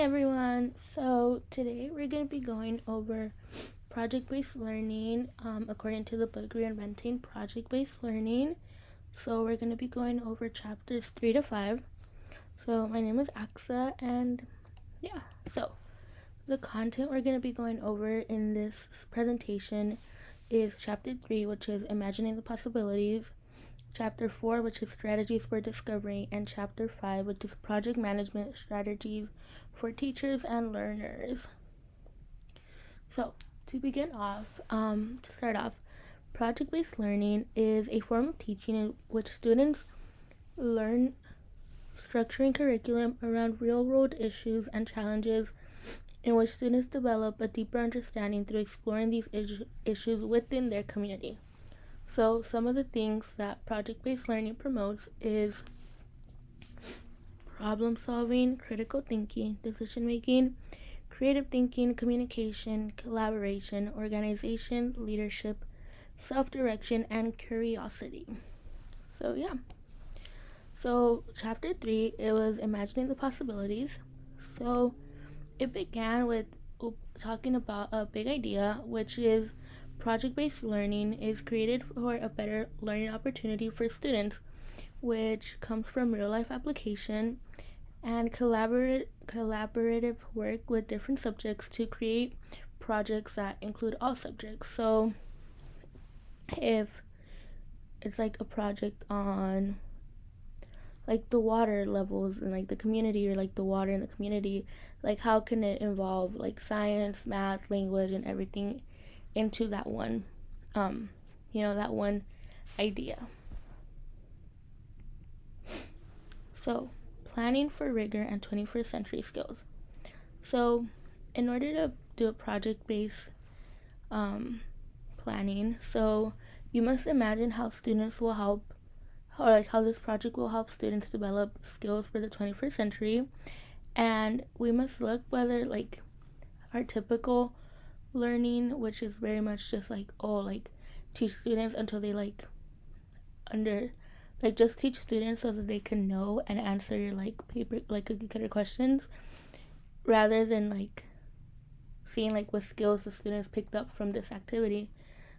Everyone, so today we're going to be going over project-based learning according to the book Reinventing Project-Based Learning. So we're going to be going over chapters 3 to 5. So my name is Axa, and so the content we're going to be going over in this presentation is chapter 3, which is Imagining the Possibilities, chapter 4, which is Strategies for Discovery, and chapter 5, which is Project Management Strategies for Teachers and Learners. So, to start off, project-based learning is a form of teaching in which students learn structuring curriculum around real-world issues and challenges, in which students develop a deeper understanding through exploring these issues within their community. So some of the things that project-based learning promotes is problem solving, critical thinking, decision making, creative thinking, communication, collaboration, organization, leadership, self-direction, and curiosity. So chapter 3, it was Imagining the Possibilities. So it began with talking about a big idea, which is project-based learning is created for a better learning opportunity for students, which comes from real-life application and collaborative work with different subjects to create projects that include all subjects. So if it's like a project on like the water levels in like the community, or like the water in the community, like how can it involve like science, math, language, and everything into that one that one idea. So planning for rigor and 21st century skills. So in order to do a project-based planning, so you must imagine how students will help, or like how this project will help students develop skills for the 21st century. And we must look whether like our typical learning, which is very much just like teach students until they just teach students so that they can know and answer your paper cookie cutter questions, rather than like seeing like what skills the students picked up from this activity.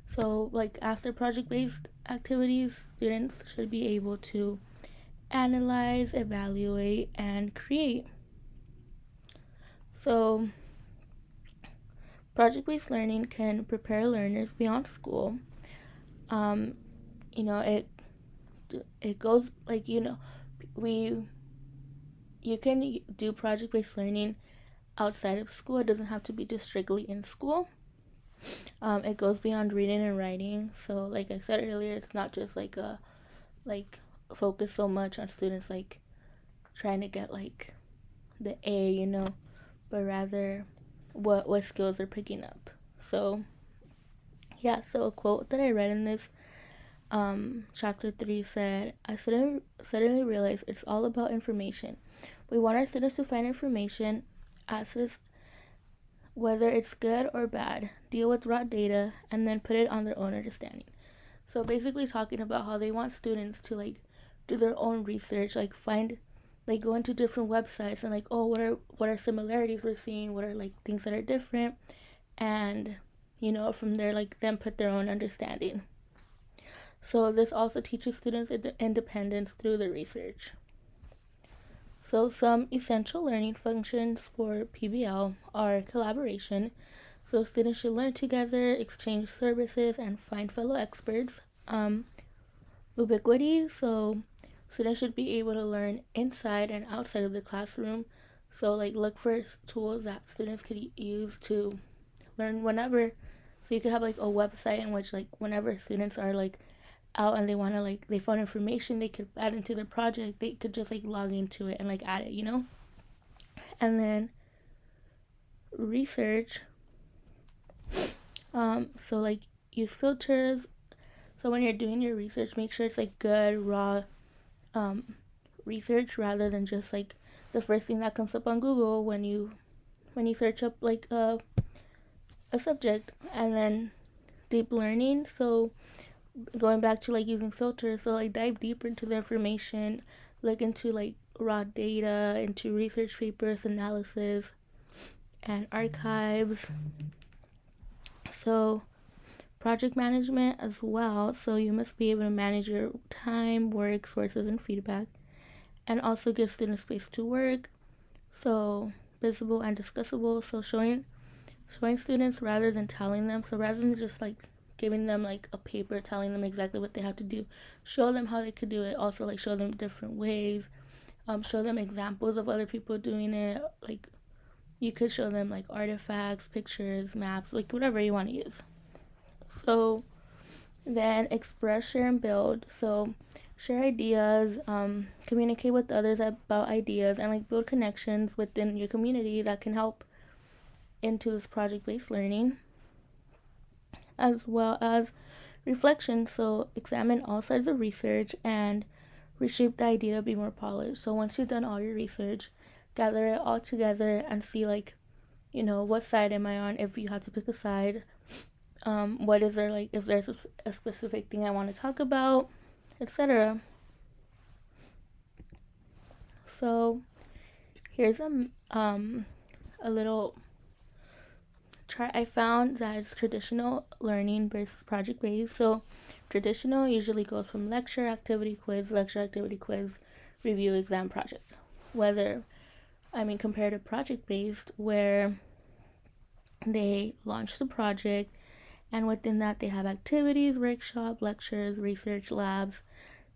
So like after project-based activities, students should be able to analyze, evaluate, and create. So project-based learning can prepare learners beyond school. It goes like, you can do project-based learning outside of school. It doesn't have to be just strictly in school. It goes beyond reading and writing. So like I said earlier, it's not just focus so much on students like trying to get like the A, but rather what skills they're picking up. So a quote that I read in this chapter 3 said, "I suddenly realized it's all about information. We want our students to find information, access whether it's good or bad, deal with raw data, and then put it on their own understanding." So basically talking about how they want students to like do their own research, like find, like go into different websites and like, what are similarities we're seeing, what are like things that are different, and from there like then put their own understanding. So this also teaches students independence through the research. So some essential learning functions for PBL are collaboration. So students should learn together, exchange services, and find fellow experts. Ubiquity. So students should be able to learn inside and outside of the classroom. So like look for tools that students could use to learn whenever. So you could have like a website in which like whenever students are like out and they want to they found information they could add into their project, they could just like log into it and like add it. And then research. So like use filters. So when you're doing your research, make sure it's like good raw research, rather than just like the first thing that comes up on Google when you search up like a subject. And then deep learning. So going back to like using filters, so like dive deeper into the information, look into like raw data into research papers, analysis, and archives. So project management as well. So you must be able to manage your time, work, sources, and feedback, and also give students space to work. So visible and discussable. So showing students rather than telling them. So rather than just like giving them like a paper telling them exactly what they have to do, show them how they could do it. Also like show them different ways. Show them examples of other people doing it. Like you could show them like artifacts, pictures, maps, like whatever you want to use. So then express, share, and build. So share ideas, communicate with others about ideas, and like build connections within your community that can help into this project-based learning, as well as reflection. So examine all sides of research and reshape the idea to be more polished. So once you've done all your research, gather it all together and see like, what side am I on if you have to pick a side. What is there, like if there's a specific thing I want to talk about, etc. So here's a little chart I found that it's traditional learning versus project based. So traditional usually goes from lecture, activity, quiz, review, exam, project. Compared to project based, where they launch the project, and within that they have activities, workshop, lectures, research, labs.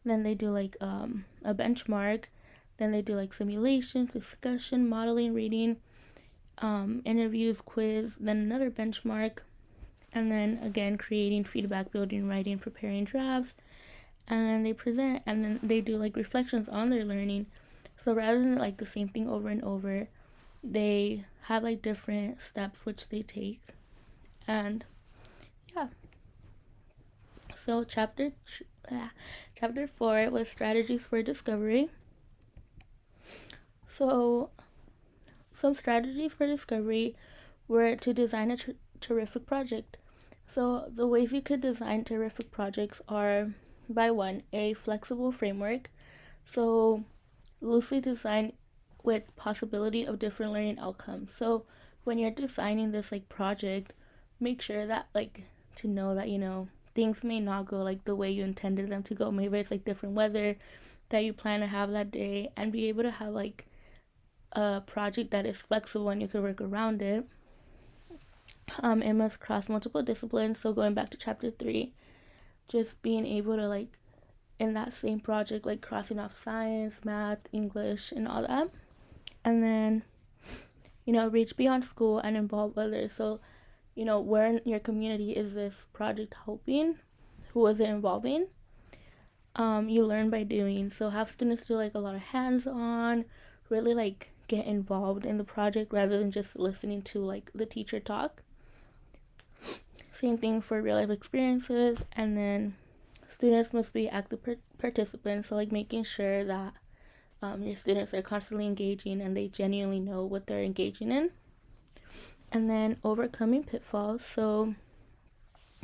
Then they do like a benchmark. Then they do like simulations, discussion, modeling, reading, interviews, quiz, then another benchmark, and then again creating, feedback, building, writing, preparing drafts, and then they present, and then they do like reflections on their learning. So rather than like the same thing over and over, they have like different steps which they take. And yeah, so chapter 4 was strategies for discovery. So some strategies for discovery were to design a terrific project. So the ways you could design terrific projects are by one, a flexible framework. So loosely designed with possibility of different learning outcomes. So when you're designing this like project, make sure that like to know that things may not go like the way you intended them to go. Maybe it's like different weather that you plan to have that day, and be able to have like a project that is flexible and you can work around it. It must cross multiple disciplines. So going back to chapter 3, just being able to like in that same project like crossing off science, math, English, and all that. And then reach beyond school and involve others. So where in your community is this project helping? Who is it involving? You learn by doing. So have students do like a lot of hands-on, really like get involved in the project rather than just listening to like the teacher talk. Same thing for real life experiences. And then students must be active participants. So like making sure that your students are constantly engaging and they genuinely know what they're engaging in. And then overcoming pitfalls. So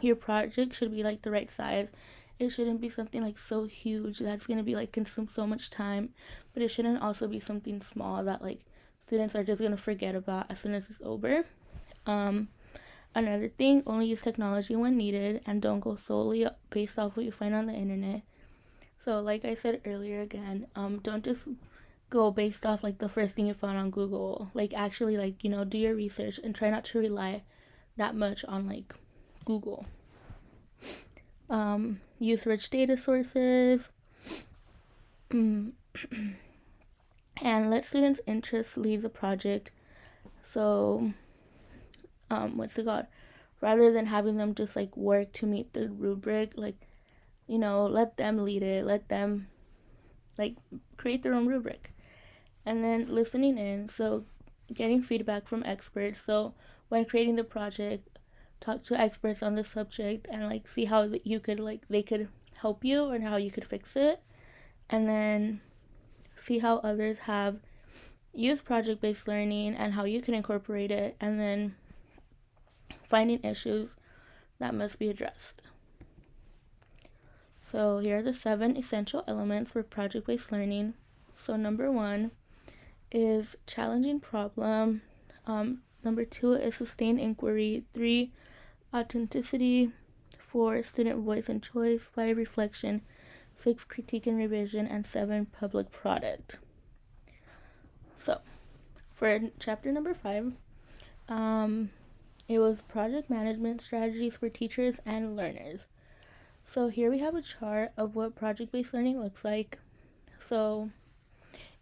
your project should be like the right size. It shouldn't be something like so huge that's going to be like consume so much time, but it shouldn't also be something small that like students are just going to forget about as soon as it's over. Another thing, only use technology when needed and don't go solely based off what you find on the internet. So like I said earlier again, don't just go based off like the first thing you found on Google. Like actually like do your research and try not to rely that much on like Google. Use rich data sources, and let students' interests lead the project. So rather than having them just like work to meet the rubric, like let them lead it, let them like create their own rubric. And then listening in, so getting feedback from experts. So when creating the project, talk to experts on the subject and like see how you could like they could help you and how you could fix it. And then see how others have used project-based learning and how you can incorporate it, and then finding issues that must be addressed. So here are the 7 essential elements for project-based learning. So number 1 is challenging problem. Number 2 is sustained inquiry. 3, authenticity. 4, student voice and choice. 5, reflection. 6, critique and revision. And 7, public product. So for chapter number 5, it was project management strategies for teachers and learners. So here we have a chart of what project-based learning looks like. So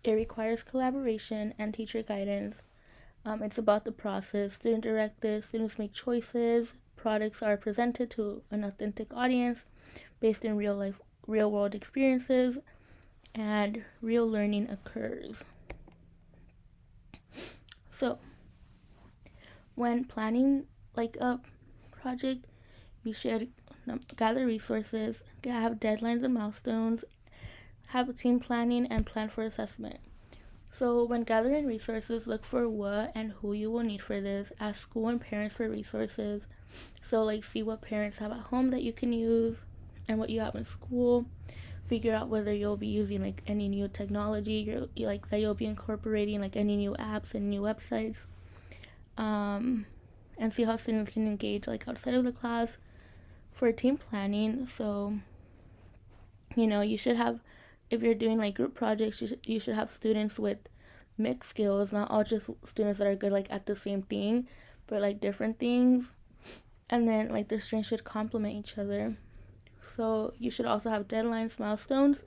it requires collaboration and teacher guidance. It's about the process, student directives, students make choices, products are presented to an authentic audience based in real world experiences, and real learning occurs. So when planning like a project, you should gather resources, have deadlines and milestones, have a team planning, and plan for assessment. So when gathering resources, look for what and who you will need for this. Ask school and parents for resources. So like see what parents have at home that you can use and what you have in school. Figure out whether you'll be using like any new technology that you'll be incorporating, like any new apps and new websites. And see how students can engage like outside of the class. For team planning, so you should have, if you're doing like group projects, you should have students with mixed skills, not all just students that are good like at the same thing, but like different things. And then like their strengths should complement each other. So you should also have deadlines, milestones.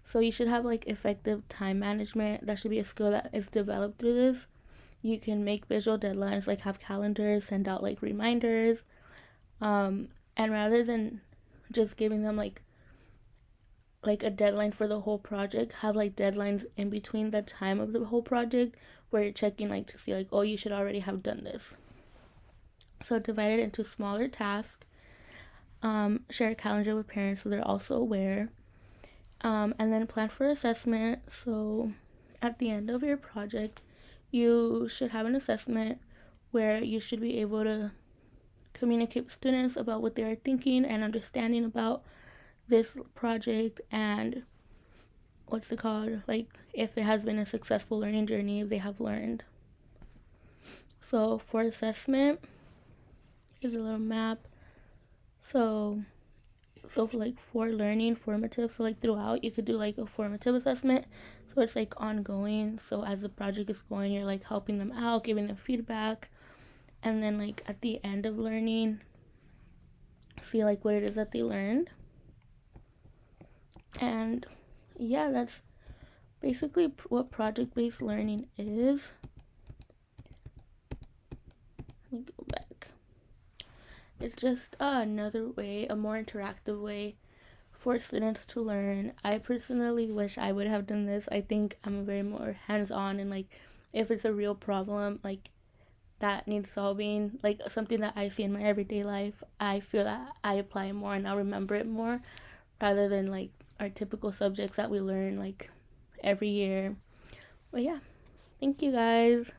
So you should have like effective time management. That should be a skill that is developed through this. You can make visual deadlines, like have calendars, send out like reminders, and rather than just giving them like a deadline for the whole project, have like deadlines in between the time of the whole project where you're checking like to see like, oh, you should already have done this. So divide it into smaller tasks. Share a calendar with parents so they're also aware. And then plan for assessment. So at the end of your project, you should have an assessment where you should be able to communicate with students about what they are thinking and understanding about this project, and like if it has been a successful learning journey, if they have learned. So for assessment, here's a little map. So like for learning, formative, so like throughout you could do like a formative assessment, so it's like ongoing. So as the project is going, you're like helping them out, giving them feedback, and then like at the end of learning, see like what it is that they learned. And yeah, that's basically what project-based learning is. Let me go back. It's just another way, a more interactive way for students to learn. I personally wish I would have done this. I think I'm very more hands-on, and like if it's a real problem like that needs solving, like something that I see in my everyday life, I feel that I apply it more and I'll remember it more, rather than like our typical subjects that we learn like every year. But yeah, thank you guys.